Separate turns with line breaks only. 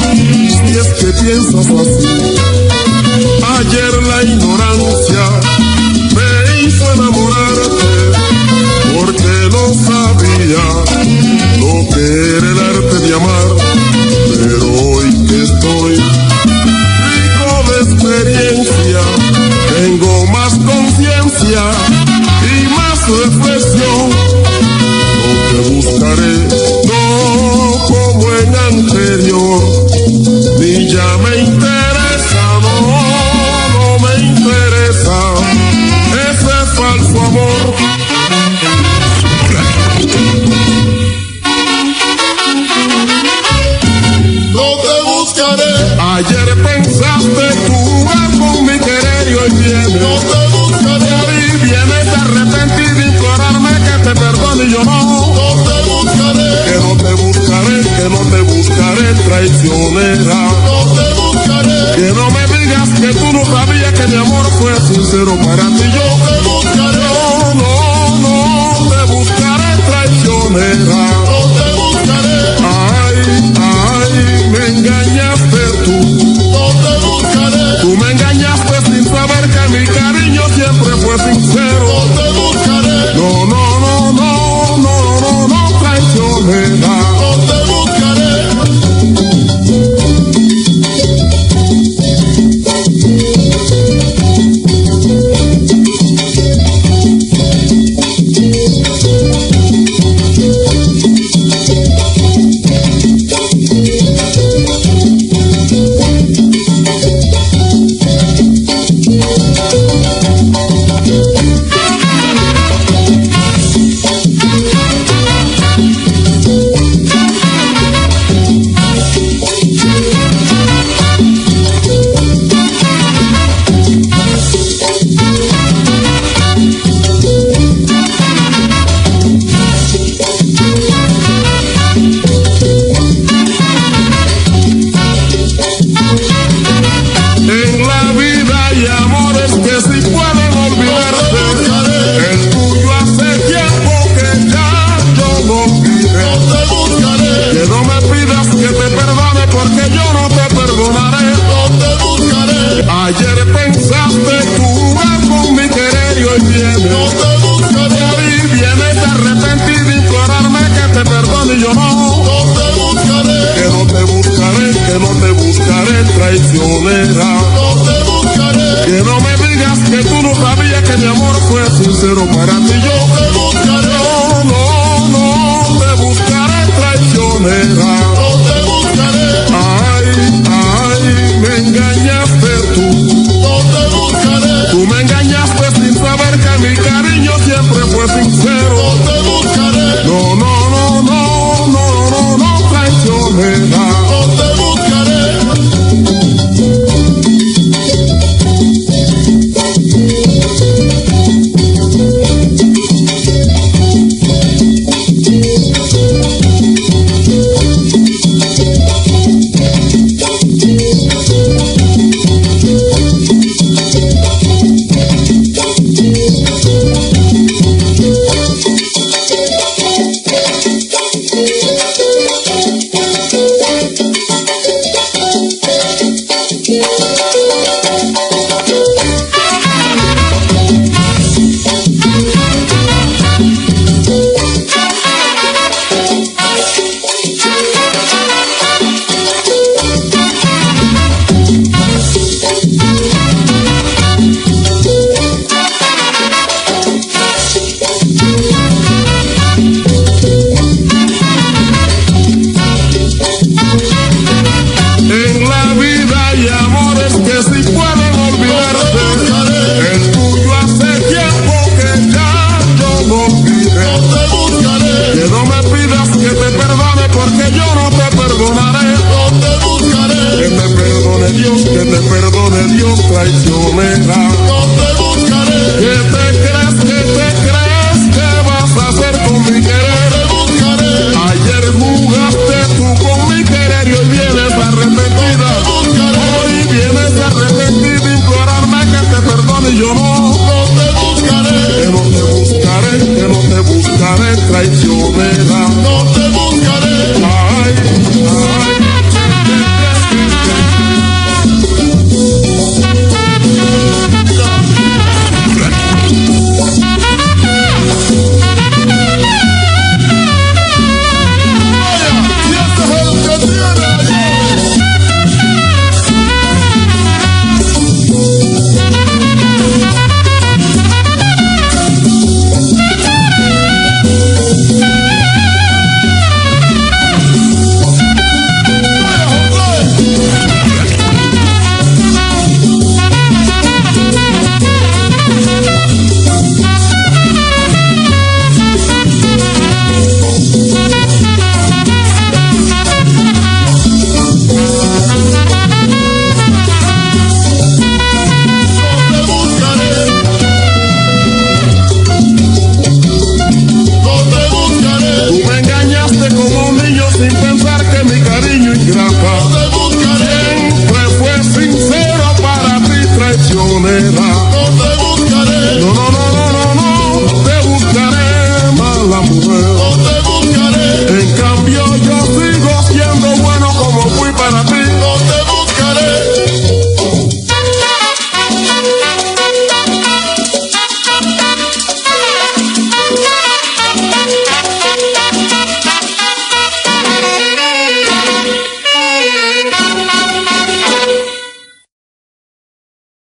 Si es que piensas así, ayer la ignorancia me hizo enamorarte, porque no sabía lo que era el arte de amar. Pero hoy que estoy rico de experiencia, tengo más conciencia y más reflexión. No te buscaré, no como en anterior, ni ya me interesa, no me interesa ese falso amor. No te buscaré. Ayer pensaste jugar con mi querer y hoy vienes. No te buscaré. Y vienes arrepentido de implorarme que te perdone y yo no. No te buscaré. Que no te buscaré, que no te buscaré, traicionera. No te buscaré. Que no me digas que tú no sabías que mi amor fue sincero para ti. Yo te buscaré. No te buscaré, traicionera. No te buscaré. Ay, me engañaste tú. No te buscaré. Tú me engañaste sin saber que mi cariño siempre fue sincero. No te buscaré. No, traicionera. No te buscaré. Ayer pensaste jugar con mi querer y hoy vienes. No te buscaré. Y vienes arrepentido de implorarme que te perdone y yo no. No te buscaré. Que no te buscaré, que no te buscaré, traicionera. No te buscaré. Que no me digas que tú no sabías que mi amor fue sincero para ti. Yo te buscaré. No te buscaré, traicionera. No te buscaré. Ay, me engañaste tú. No te buscaré. Tú me engañaste sin saber que mi cariño siempre fue sincero. No te buscaré. No, traicionera. No te buscaré. traicionera. No te buscaré. ¿Qué te crees que vas a hacer con mi querer? No te buscaré. Ayer jugaste tú con mi querer y hoy vienes arrepentida. No te buscaré. Hoy vienes arrepentida y implorarme que te perdone y yo no. No te buscaré. Que no te buscaré, que no te buscaré, traicionera. No te buscaré. Ay, ay. manera.